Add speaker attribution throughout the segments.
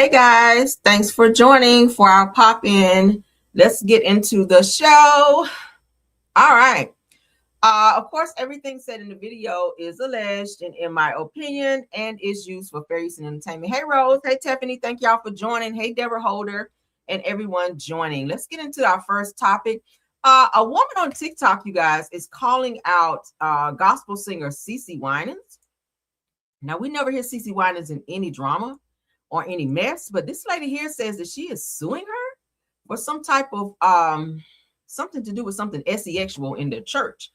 Speaker 1: Hey guys, thanks for joining for our pop in. Let's get into the show. All right. Of course, everything said in the video is alleged and in my opinion and is used for fair use and entertainment. Hey Rose, hey Tiffany, thank y'all for joining. Hey Deborah Holder and everyone joining. Let's get into our first topic. A woman on TikTok, you guys, is calling out gospel singer Cece Winans. Now, we never hear Cece Winans in any drama or any mess, but this lady here says that she is suing her for some type of something to do with something sexual in the church.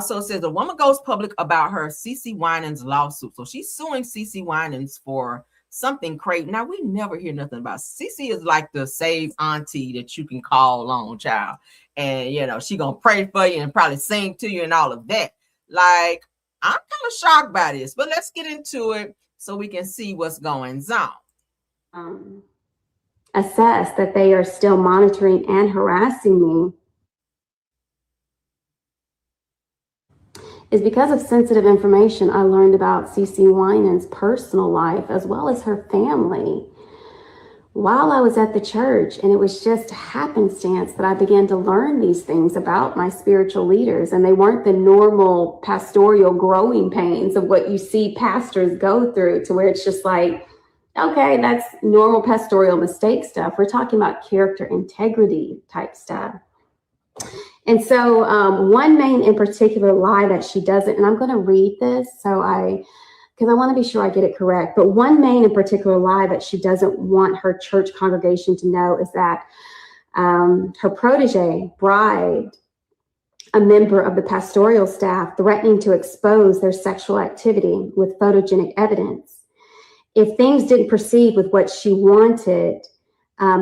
Speaker 1: So it says a woman goes public about her Cece Winans lawsuit. So she's suing Cece Winans for something crazy. Now, we never hear nothing about Cece. Is like the saved auntie that you can call on, child. And, you know, she going to pray for you and probably sing to you and all of that. Like, I'm kind of shocked by this, but let's get into it so we can see what's going on.
Speaker 2: Assess that they are still monitoring and harassing me is because of sensitive information I learned about Cece Winans' personal life as well as her family while I was at the church. And it was just happenstance that I began to learn these things about my spiritual leaders. And they weren't the normal pastoral growing pains of what you see pastors go through, to where it's just like, okay, that's normal pastoral mistake stuff. We're talking about character integrity type stuff. And so one main in particular lie that she doesn't, and I'm going to read this because I want to be sure I get it correct. But one main in particular lie that she doesn't want her church congregation to know is that her protege bribed a member of the pastoral staff, threatening to expose their sexual activity with photogenic evidence. If things didn't proceed with what she wanted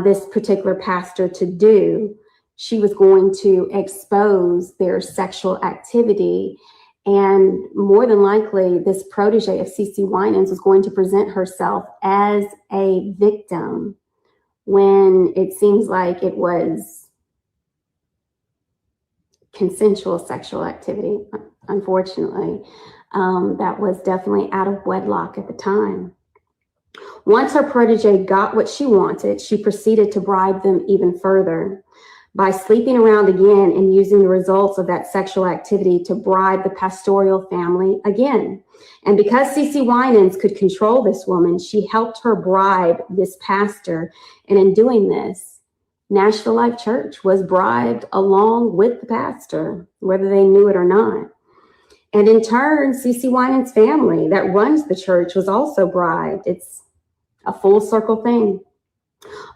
Speaker 2: this particular pastor to do, she was going to expose their sexual activity. And more than likely, this protege of Cece Winans was going to present herself as a victim when it seems like it was consensual sexual activity. Unfortunately, that was definitely out of wedlock at the time. Once her protege got what she wanted, she proceeded to bribe them even further by sleeping around again and using the results of that sexual activity to bribe the pastoral family again. And because Cece Winans could control this woman, she helped her bribe this pastor. And in doing this, Nashville Life Church was bribed along with the pastor, whether they knew it or not. And in turn, Cece Winans' family that runs the church was also bribed. It's a full circle thing.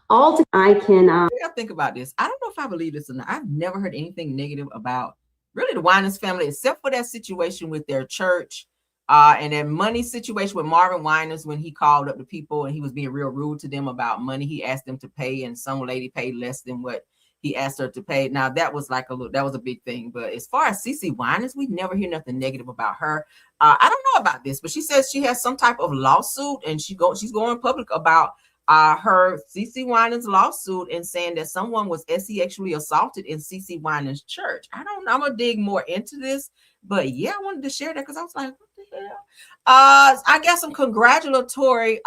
Speaker 2: I can
Speaker 1: think about this. I don't know if I believe this or not. I've never heard anything negative about really the Winans family, except for that situation with their church and that money situation with Marvin Winans when he called up the people and he was being real rude to them about money. He asked them to pay and some lady paid less than what he asked her to pay. Now that was that was a big thing. But as far as Cece Winans, we never hear nothing negative about her. I don't know about this, but she says she has some type of lawsuit and she's going public about her Cece Winans lawsuit and saying that someone was sexually assaulted in Cece Winans church. I don't know. I'm gonna dig more into this, but yeah, I wanted to share that because I was like, what the hell? I got some congratulatory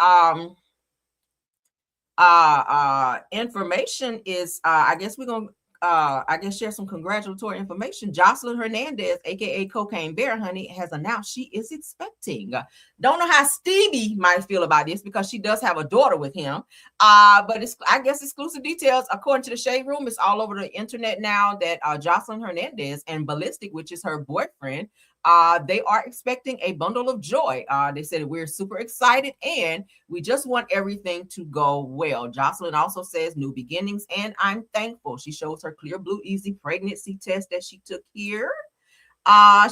Speaker 1: information is I guess we're gonna share some congratulatory information. Joseline Hernandez, aka Cocaine Bear Honey, has announced she is expecting. Don't know how Stevie might feel about this because she does have a daughter with him. But it's, I guess, exclusive details according to the Shade Room. It's all over the internet now that Joseline Hernandez and Ballistic, which is her boyfriend, they are expecting a bundle of joy. They said we're super excited and we just want everything to go well. Joseline also says new beginnings and I'm thankful. She shows her Clear Blue Easy pregnancy test that she took here.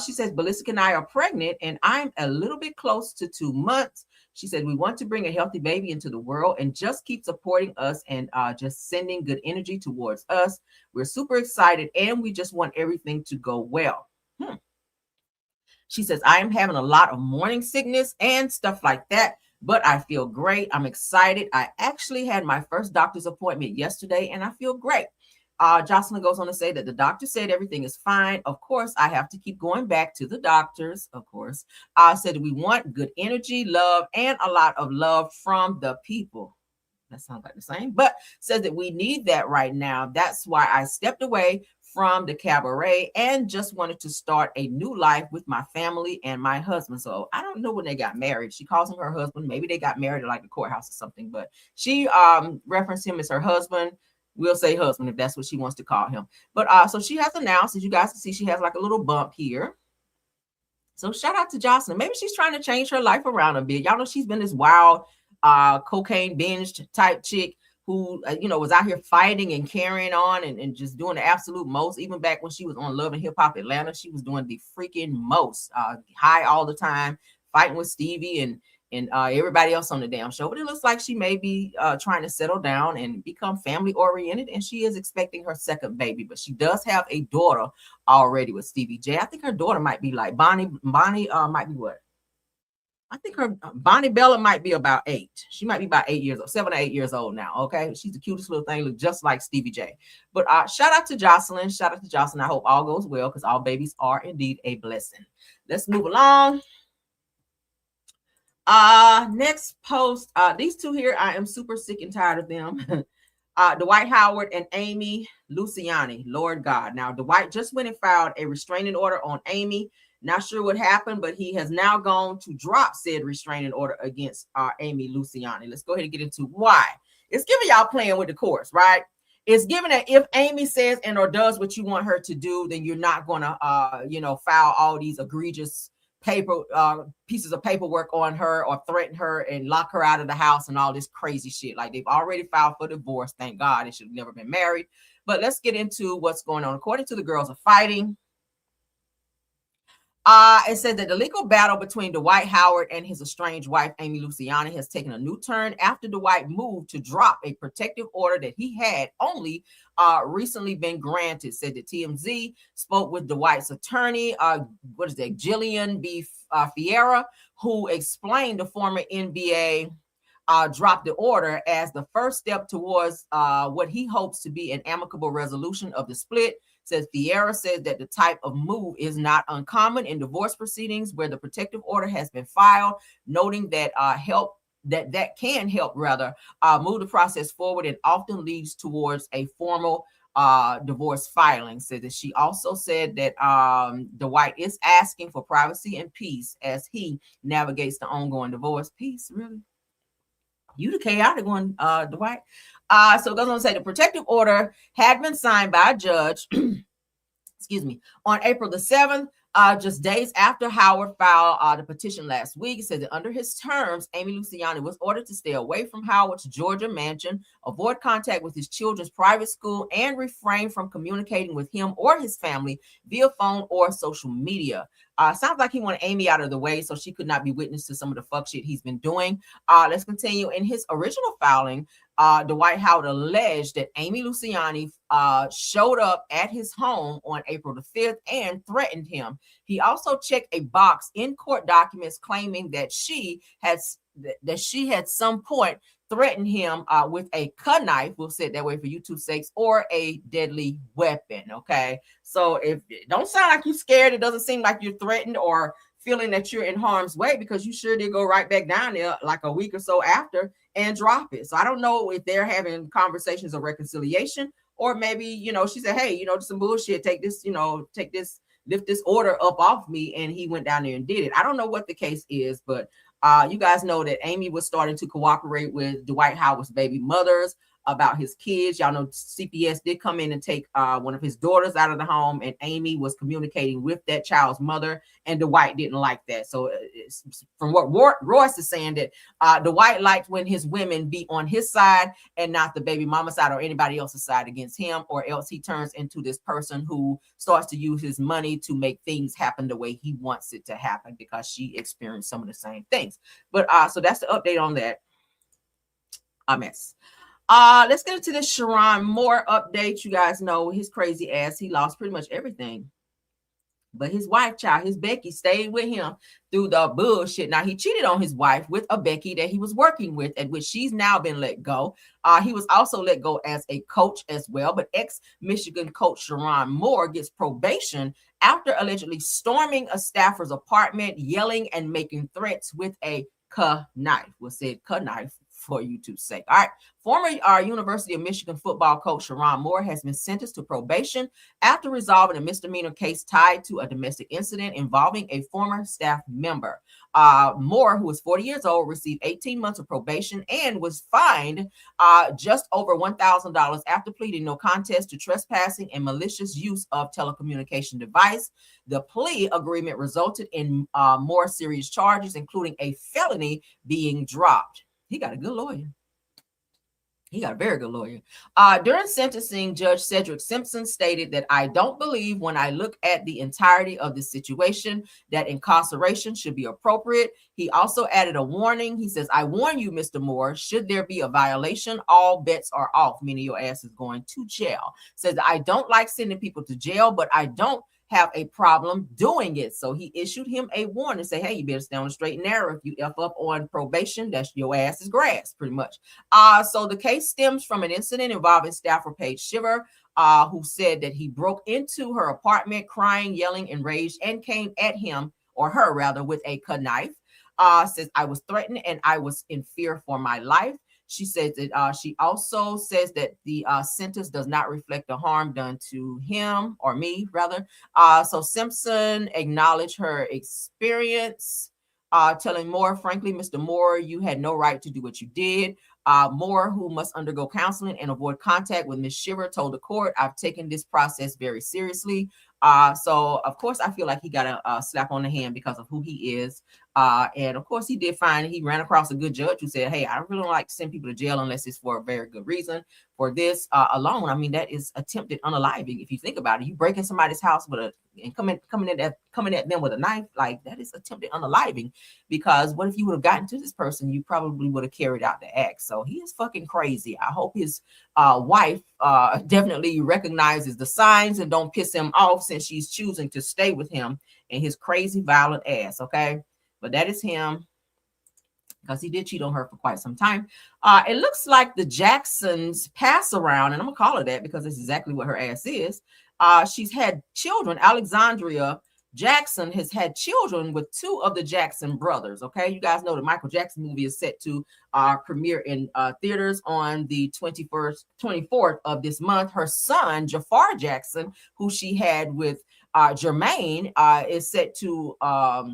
Speaker 1: She says Ballistic and I are pregnant and I'm a little bit close to 2 months. She said we want to bring a healthy baby into the world and just keep supporting us and just sending good energy towards us. We're super excited and we just want everything to go well. She says, I am having a lot of morning sickness and stuff like that, but I feel great. I'm excited. I actually had my first doctor's appointment yesterday and I feel great. Joseline goes on to say that the doctor said everything is fine. Of course, I have to keep going back to the doctors, of course. Said we want good energy, love, and a lot of love from the people. That sounds like the same, but says that we need that right now. That's why I stepped away from the cabaret and just wanted to start a new life with my family and my husband. So I don't know when they got married. She calls him her husband. Maybe they got married at like the courthouse or something, but she referenced him as her husband. We'll say husband if that's what she wants to call him. But so she has announced, as you guys can see, she has like a little bump here. So shout out to Joseline. Maybe she's trying to change her life around a bit. Y'all know she's been this wild, cocaine binged type chick who, was out here fighting and carrying on and just doing the absolute most. Even back when she was on Love and Hip Hop Atlanta, she was doing the freaking most. High all the time, fighting with Stevie and everybody else on the damn show. But it looks like she may be trying to settle down and become family oriented, and she is expecting her second baby. But she does have a daughter already with Stevie J. I think her daughter might be like Bonnie might be what? I think her Bonnie Bella might be about 8. She might be about 8 years old, 7 or 8 years old now. Okay, she's the cutest little thing, look just like Stevie J. But shout out to Joseline. Shout out to Joseline. I hope all goes well because all babies are indeed a blessing. Let's move along. Next post. These two here, I am super sick and tired of them. Dwight Howard and Amy Luciani. Lord God. Now, Dwight just went and filed a restraining order on Amy. Not sure what happened, but he has now gone to drop said restraining order against Amy Luciani. Let's go ahead and get into why. It's giving y'all playing with the courts, right? It's given that if Amy says and or does what you want her to do, then you're not going to, file all these egregious pieces of paperwork on her or threaten her and lock her out of the house and all this crazy shit. Like they've already filed for divorce. Thank God. They should have never been married. But let's get into what's going on. According to the girls are fighting. It said that the legal battle between Dwight Howard and his estranged wife, Amy Luciani, has taken a new turn after Dwight moved to drop a protective order that he had only recently been granted. Said that TMZ spoke with Dwight's attorney, Jillian B. Fiera, who explained the former NBA dropped the order as the first step towards what he hopes to be an amicable resolution of the split. Says Fiera says that the type of move is not uncommon in divorce proceedings where the protective order has been filed, noting that that can help move the process forward and often leads towards a formal divorce filing. Said that she also said that Dwight is asking for privacy and peace as he navigates the ongoing divorce. Peace, really? You the chaotic one, Dwight. So it goes on to say the protective order had been signed by a judge, on April the 7th, just days after Howard filed the petition last week. It said that under his terms, Amy Luciani was ordered to stay away from Howard's Georgia mansion, avoid contact with his children's private school, and refrain from communicating with him or his family via phone or social media. Sounds like he wanted Amy out of the way so she could not be witness to some of the fuck shit he's been doing. Let's continue. In his original filing, Dwight Howard alleged that Amy Luciani showed up at his home on April the 5th and threatened him. He also checked a box in court documents claiming that she had some point threatened him with a cut knife, we'll say it that way for YouTube's sakes, or a deadly weapon. Okay, so if it don't sound like you're scared, it doesn't seem like you're threatened or feeling that you're in harm's way, because you sure did go right back down there like a week or so after and drop it. So I don't know if they're having conversations of reconciliation, or maybe, she said, hey, some bullshit, take this, lift this order up off me, and he went down there and did it. I don't know what the case is, but you guys know that Amy was starting to cooperate with Dwight Howard's baby mothers about his kids. Y'all know CPS did come in and take one of his daughters out of the home, and Amy was communicating with that child's mother, and Dwight didn't like that. So from what Royce is saying, that Dwight liked when his women be on his side and not the baby mama side or anybody else's side against him, or else he turns into this person who starts to use his money to make things happen the way he wants it to happen, because she experienced some of the same things. But so that's the update on that. A mess. Let's get into this Sherrone Moore update. You guys know his crazy ass. He lost pretty much everything. But his wife, his Becky, stayed with him through the bullshit. Now, he cheated on his wife with a Becky that he was working with, at which she's now been let go. He was also let go as a coach as well. But ex-Michigan coach Sherrone Moore gets probation after allegedly storming a staffer's apartment, yelling and making threats with a knife. Was said knife for YouTube's sake. All right. Former University of Michigan football coach Sherrone Moore has been sentenced to probation after resolving a misdemeanor case tied to a domestic incident involving a former staff member. Moore, who was 40 years old, received 18 months of probation and was fined just over $1,000 after pleading no contest to trespassing and malicious use of telecommunication device. The plea agreement resulted in more serious charges, including a felony being dropped. He got a good lawyer. He got a very good lawyer. During sentencing, Judge Cedric Simpson stated that I don't believe when I look at the entirety of the situation that incarceration should be appropriate. He also added a warning. He says, I warn you, Mr. Moore, should there be a violation, all bets are off, meaning your ass is going to jail. Says, I don't like sending people to jail, but I don't have a problem doing it. So he issued him a warning, say, hey, you better stay on the straight and narrow. If you F up on probation, that's your ass is grass, pretty much. So the case stems from an incident involving staffer Paige Shiver, who said that he broke into her apartment crying, yelling, enraged, and came at him, or her rather, with a knife. Says, I was threatened and I was in fear for my life. She says that she also says that the sentence does not reflect the harm done to him or me, rather. So Simpson acknowledged her experience, telling Moore, frankly, Mr. Moore, you had no right to do what you did. Moore, who must undergo counseling and avoid contact with Ms. Shiver, told the court, I've taken this process very seriously. So, of course, I feel like he got a slap on the hand because of who he is. And, of course, he did find he ran across a good judge who said, hey, I really don't like to send people to jail unless it's for a very good reason. For this alone, I mean, that is attempted unaliving. If you think about it, you break in somebody's house with coming at them with a knife, like that is attempted unaliving. Because what if you would have gotten to this person, you probably would have carried out the act. So he is fucking crazy. I hope his wife definitely recognizes the signs and don't piss him off since she's choosing to stay with him and his crazy violent ass. Okay, but that is him, because he did cheat on her for quite some time. It looks like the Jacksons pass around, and I'm gonna call her that because it's exactly what her ass is. She's had children. Alexandria Jackson has had children with two of the Jackson brothers. Okay, you guys know the Michael Jackson movie is set to premiere in theaters on the 24th of this month. Her son Jafar Jackson, who she had with Jermaine, is set to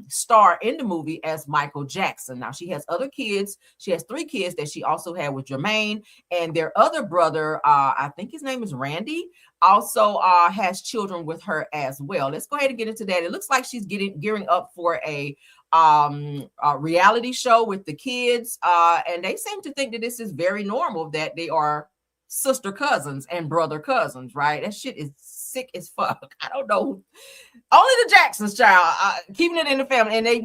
Speaker 1: star in the movie as Michael Jackson. Now she has other kids. She has 3 kids that she also had with Jermaine, and their other brother, I think his name is Randy, also has children with her as well. Let's go ahead and get into that. It looks like she's gearing up for a reality show with the kids, and they seem to think that this is very normal, that they are sister cousins and brother cousins, right? That shit is sick as fuck. I don't know. Only the Jacksons, child, keeping it in the family. And they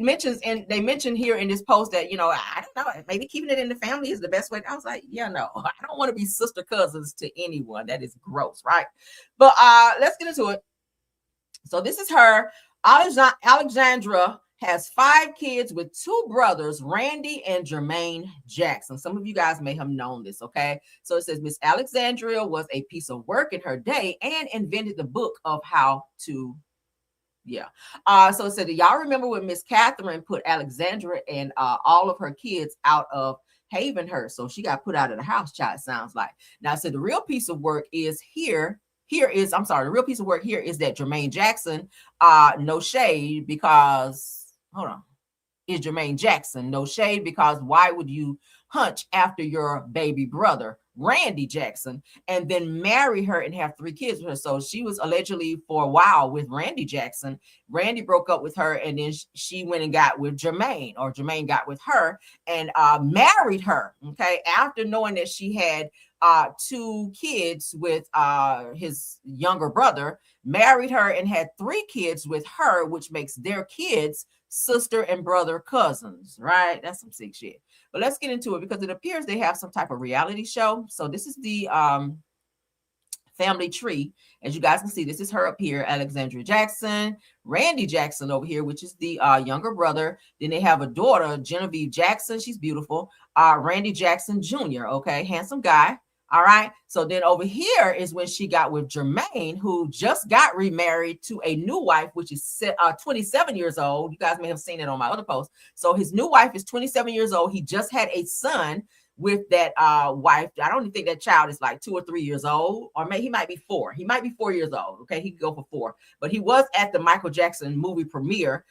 Speaker 1: mentioned here in this post that, you know, I don't know, maybe keeping it in the family is the best way. I was like, yeah, no, I don't want to be sister cousins to anyone. That is gross, right? But let's get into it. So this is her. Alejandra has 5 kids with 2 brothers, Randy and Jermaine Jackson. Some of you guys may have known this, okay? So it says Miss Alexandria was a piece of work in her day and invented the book of how to, so it said, y'all remember when Miss Catherine put Alexandra and all of her kids out of Havenhurst? So she got put out of the house, child, sounds like. Now, so the real piece of work is here. The real piece of work here is that Jermaine Jackson, no shade, because hold on, is Jermaine Jackson, no shade, because why would you hunch after your baby brother, Randy Jackson, and then marry her and have 3 kids with her? So she was allegedly for a while with Randy Jackson. Randy broke up with her, and then she went and got with Jermaine, or Jermaine got with her and married her, okay, after knowing that she had 2 kids with his younger brother, married her and had 3 kids with her, which makes their kids sister and brother cousins, right? That's some sick shit. But let's get into it, because it appears they have some type of reality show. So this is the family tree. As you guys can see, this is her up here, Alexandria Jackson, Randy Jackson over here, which is the younger brother. Then they have a daughter, Genevieve Jackson. She's beautiful. Randy Jackson Jr., okay, handsome guy. All right. So then over here is when she got with Jermaine, who just got remarried to a new wife, which is 27 years old. You guys may have seen it on my other post. So his new wife is 27 years old. He just had a son with that wife. I don't even think that child is like 2 or 3 years old, or maybe he might be 4. He might be 4 years old. Okay, he could go for 4. But he was at the Michael Jackson movie premiere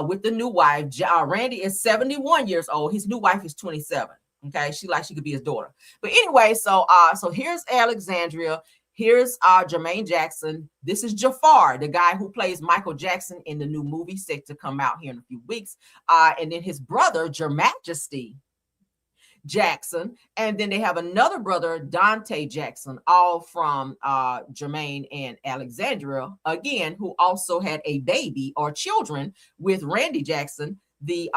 Speaker 1: with the new wife. Randy is 71 years old. His new wife is 27. Okay, she could be his daughter. But anyway, so here's Alexandria. Here's Jermaine Jackson. This is Jafar, the guy who plays Michael Jackson in the new movie set to come out here in a few weeks. And then his brother, Your Majesty Jackson. And then they have another brother, Dante Jackson, all from Jermaine and Alexandria, again, who also had a baby or children with Randy Jackson. She's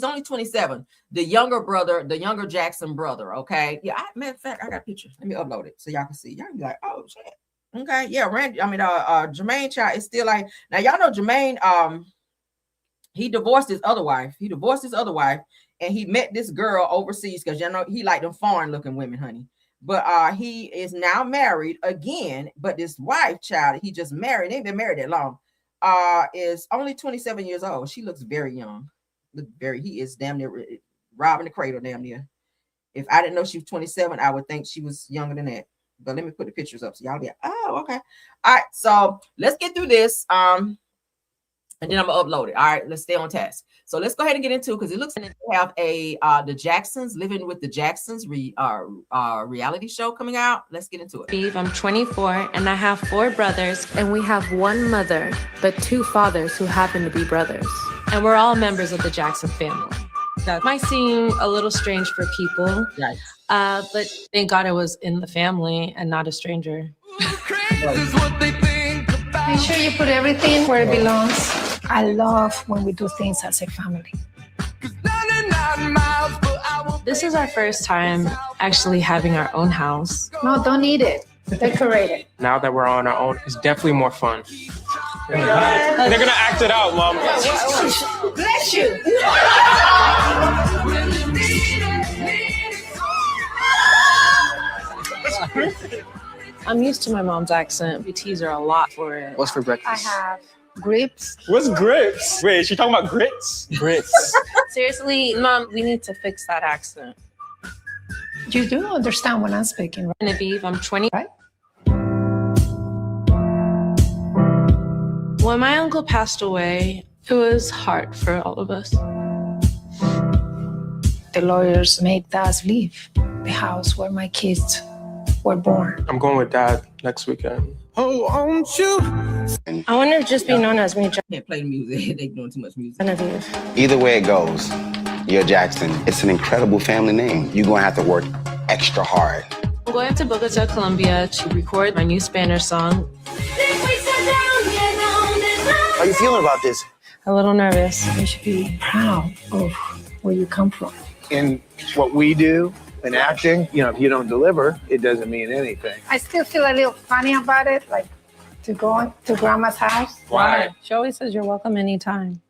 Speaker 1: only 27. The younger Jackson brother. Okay. Yeah. Matter of fact, I got a picture. Let me upload it so y'all can see. Y'all can be like, oh shit. Okay. Yeah. Jermaine child is still like, now y'all know Jermaine, he divorced his other wife. And he met this girl overseas because he liked them foreign looking women, honey. But he is now married again. But this wife child he just married, they ain't been married that long, is only 27 years old. She looks very young. He is damn near robbing the cradle, damn near. If I didn't know she was 27, I would think she was younger than that. But let me put the pictures up so y'all be like, oh, okay. All right, so let's get through this. And then I'm gonna upload it. All right, let's stay on task. So let's go ahead and get into it because it looks like they have the Jacksons, Living with the Jacksons reality show coming out. Let's get into it.
Speaker 3: I'm 24 and I have 4 brothers, and we have 1 mother, but 2 fathers who happen to be brothers. And we're all members of the Jackson family. That might seem a little strange for people,
Speaker 1: right.
Speaker 3: But thank God it was in the family and not a stranger.
Speaker 4: Make sure you put everything where it belongs. I love when we do things as a family.
Speaker 3: This is our first time actually having our own house.
Speaker 4: No, don't need it. Decorate it.
Speaker 5: Now that we're on our own, it's definitely more fun. They're gonna act it out, Mom.
Speaker 4: Bless you.
Speaker 3: I'm used to my mom's accent. We tease her a lot for it.
Speaker 5: What's for breakfast?
Speaker 4: I have grapes.
Speaker 5: What's grits? Wait, is she talking about grits? Grits.
Speaker 3: Seriously, Mom, we need to fix that accent.
Speaker 4: You do understand when I'm speaking, right?
Speaker 3: Genevieve, I'm 20.
Speaker 4: Right?
Speaker 3: When my uncle passed away, it was hard for all of us.
Speaker 4: The lawyers made us leave the house where my kids were born.
Speaker 5: I'm going with Dad next weekend.
Speaker 3: I want to just be known as me,
Speaker 1: Can't play the music. They doing too much music.
Speaker 3: Genevieve.
Speaker 6: Either way it goes, you're Jackson. It's an incredible family name. You're going to have to work extra hard.
Speaker 3: I'm going to Bogota, Colombia to record my new Spanish song.
Speaker 6: How are you feeling about this?
Speaker 3: A little nervous.
Speaker 4: You should be proud of where you come from.
Speaker 7: In what we do in acting, if you don't deliver, it doesn't mean anything.
Speaker 4: I still feel a little funny about it, like to go to grandma's house.
Speaker 5: Why?
Speaker 3: She always says you're welcome anytime.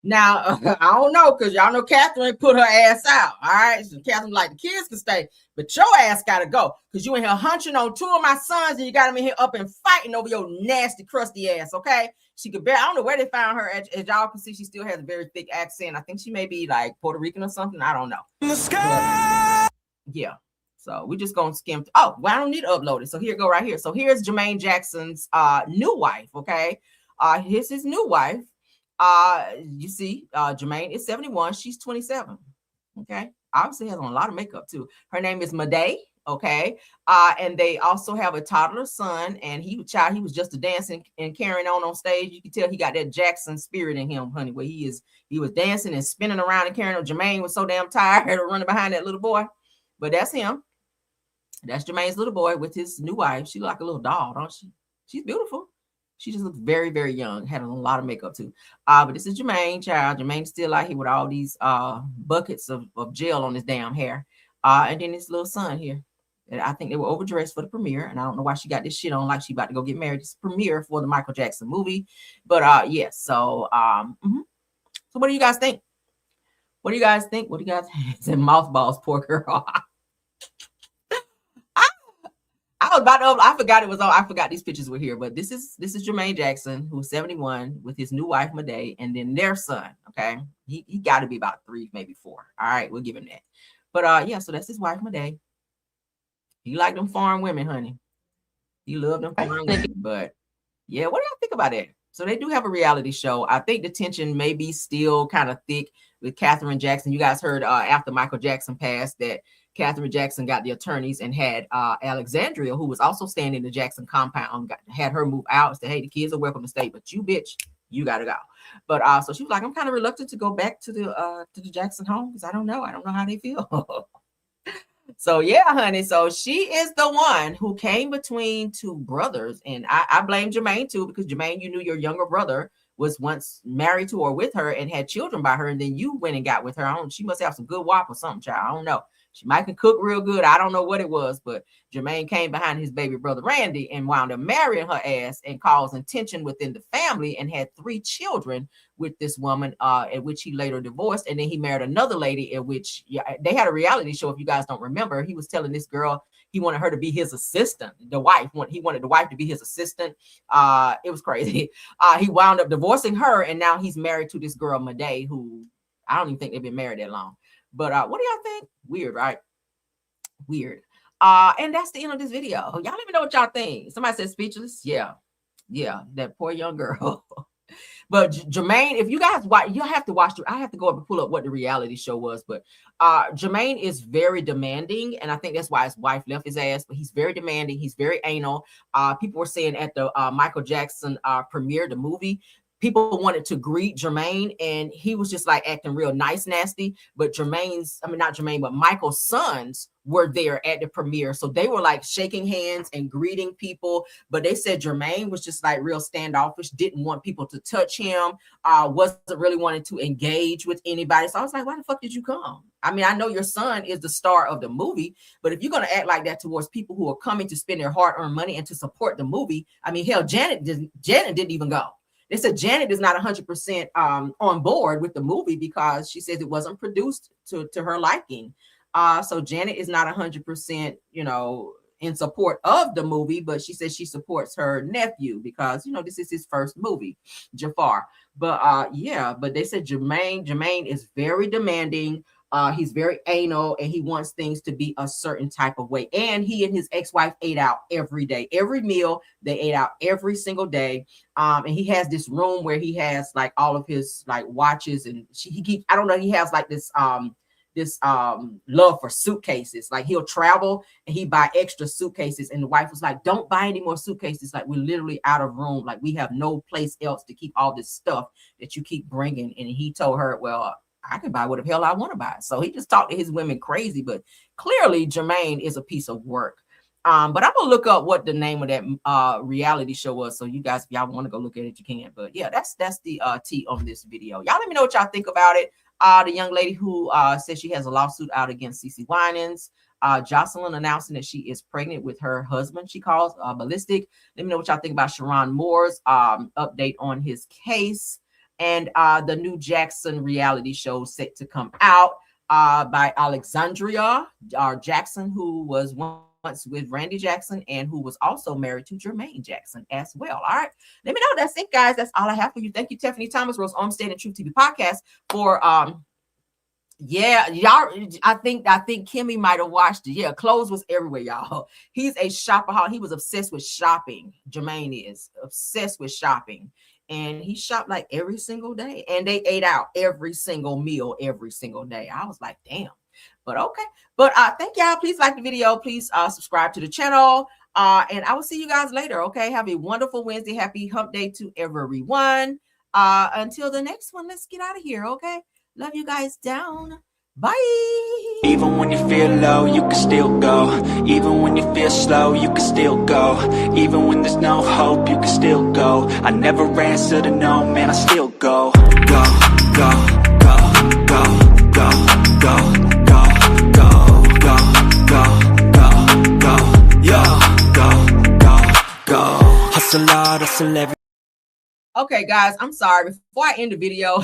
Speaker 1: Now, I don't know, because y'all know Catherine put her ass out. All right. So Catherine, like, the kids can stay, but your ass got to go because you in here hunching on 2 of my sons and you got them in here up and fighting over your nasty, crusty ass. Okay. She could bear, I don't know where they found her. As y'all can see, she still has a very thick accent. I think she may be like Puerto Rican or something. I don't know. But, yeah. So we're just going to skim. Oh, well, I don't need to upload it. So here go right here. So here's Jermaine Jackson's new wife. Okay. Here's his new wife. You see, Jermaine is 71. She's 27. Okay. Obviously has on a lot of makeup too. Her name is Madea. Okay. And they also have a toddler son, and he was just a dancing and carrying on stage. You can tell he got that Jackson spirit in him, honey, where he was dancing and spinning around and carrying on. Jermaine was so damn tired of running behind that little boy, but that's him. That's Jermaine's little boy with his new wife. She look like a little doll, don't she? She's beautiful. She just looks very, very young. Had a lot of makeup too. But this is Jermaine, child. Jermaine's still out here with all these buckets of gel on his damn hair. And then his little son here. And I think they were overdressed for the premiere. And I don't know why she got this shit on like she about to go get married. It's premiere for the Michael Jackson movie. But yes, so so what do you guys think? What do you guys think? What do you guys think? It's in mothballs, poor girl. I was about to, I forgot it was on. I forgot these pictures were here, but this is Jermaine Jackson, who's 71, with his new wife Madea, and then their son. Okay, he got to be about 3, maybe 4. All right, we'll give him that. But yeah, so that's his wife Madea. He liked them foreign women, honey. He loved them foreign women. But yeah, what do y'all think about that? So they do have a reality show. I think the tension may be still kind of thick with Catherine Jackson. You guys heard after Michael Jackson passed that Catherine Jackson got the attorneys and had Alexandria, who was also staying in the Jackson compound, had her move out and said, hey, the kids are welcome to stay, but you, bitch, you got to go. But so she was like, I'm kind of reluctant to go back to the Jackson home because I don't know how they feel. So yeah, honey. So she is the one who came between 2 brothers. And I blame Jermaine too, because Jermaine, you knew your younger brother was once married to or with her and had children by her. And then you went and got with her. She must have some good wop or something, child. I don't know. She might can cook real good. I don't know what it was, but Jermaine came behind his baby brother Randy and wound up marrying her ass and causing tension within the family and had 3 children with this woman, at which he later divorced. And then he married another lady, at which they had a reality show. If you guys don't remember, he was telling this girl he wanted her to be his assistant. The wife, he wanted the wife to be his assistant. It was crazy. He wound up divorcing her, and now he's married to this girl Madea, who I don't even think they've been married that long. But what do y'all think? Weird, right? Weird. And that's the end of this video. Y'all let me know what y'all think. Somebody said speechless. Yeah, that poor young girl. But Jermaine, if you guys watch, you have to watch. I have to go up and pull up what the reality show was. But Jermaine is very demanding, and I think that's why his wife left his ass. But he's very demanding. He's very anal. People were saying at the Michael Jackson premiere, the movie, people wanted to greet Jermaine, and he was just like acting real nice, nasty. But Michael's sons were there at the premiere. So they were like shaking hands and greeting people. But they said Jermaine was just like real standoffish, didn't want people to touch him, wasn't really wanting to engage with anybody. So I was like, why the fuck did you come? I mean, I know your son is the star of the movie, but if you're going to act like that towards people who are coming to spend their hard-earned money and to support the movie, I mean, hell, Janet didn't even go. They said Janet is not 100% on board with the movie because she says it wasn't produced to her liking. So Janet is not 100%, in support of the movie, but she says she supports her nephew because, this is his first movie, Jafar. But but they said Jermaine is very demanding. He's very anal, and he wants things to be a certain type of way. And he and his ex-wife ate out every day, every meal. They ate out every single day. And he has this room where he has like all of his like watches, and he has like this love for suitcases. Like he'll travel and he buy extra suitcases, and the wife was like, don't buy any more suitcases. Like we're literally out of room. Like we have no place else to keep all this stuff that you keep bringing. And he told her, well, I can buy what the hell I want to buy. So he just talked to his women crazy, but clearly Jermaine is a piece of work. But I'm gonna look up what the name of that reality show was. So you guys, if y'all want to go look at it, you can. But yeah, that's the tea on this video. Y'all let me know what y'all think about it. The young lady who says she has a lawsuit out against Cece Winans. Joseline announcing that she is pregnant with her husband, she calls ballistic. Let me know what y'all think about Sherrone Moore's update on his case. And the new Jackson reality show set to come out by Alejandra Jackson, who was once with Randy Jackson and who was also married to Jermaine Jackson as well. All right, let me know. That's it, guys. That's all I have for you. Thank you, Tiffany Thomas, Rose Olmsted, and Truth TV Podcast for y'all. I think Kimmy might have watched it. Yeah, clothes was everywhere, y'all. He's a shopaholic. He was obsessed with shopping. Jermaine is obsessed with shopping. And he shopped like every single day, and they ate out every single meal every single day. I was like, damn. But okay. But thank y'all. Please like the video. Please subscribe to the channel. And I will see you guys later. Okay. Have a wonderful Wednesday. Happy hump day to everyone. Until the next one, let's get out of here. Okay. Love you guys down. Bye.
Speaker 8: Even when you feel low, you can still go. Even when you feel slow, you can still go. Even when there's no hope, you can still go. I never answer to no, man, I still go. Go, go, go, go, go, go, go, go, go, go, go, go, yo, go, go. Hustle hard, hustle every.
Speaker 1: Okay, guys, I'm sorry. Before I end the video,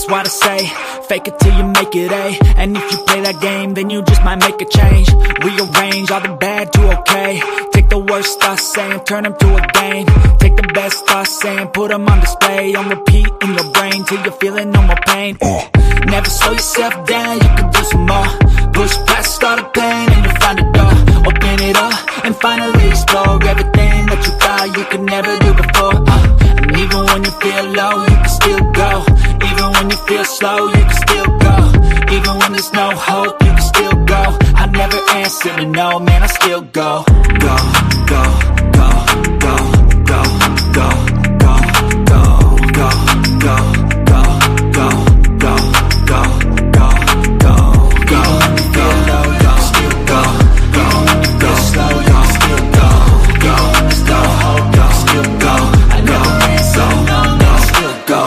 Speaker 8: that's why I say, fake it till you make it A. And if you play that game, then you just might make a change. Rearrange all the bad to okay. Take the worst thoughts saying, turn them to a game. Take the best thoughts saying, put them on display. On repeat in your brain till you're feeling no more pain. Never slow yourself down, you can do some more. Push past all the pain and you'll find a door. Open it up and finally explore everything that you thought you could never do before. And even when you feel low, you can still go. Even when you feel slow, you can still go. Even when there's no hope, you can still go. I never answer to no, man, I still go. Go, go, go, go, go, go, go, go, go, go, go, go, go, go, go, go, go. Feel low, you still go. Go, go, slow, you still go. Go, there's no hope, you still go. I never answer to no, man, I still go.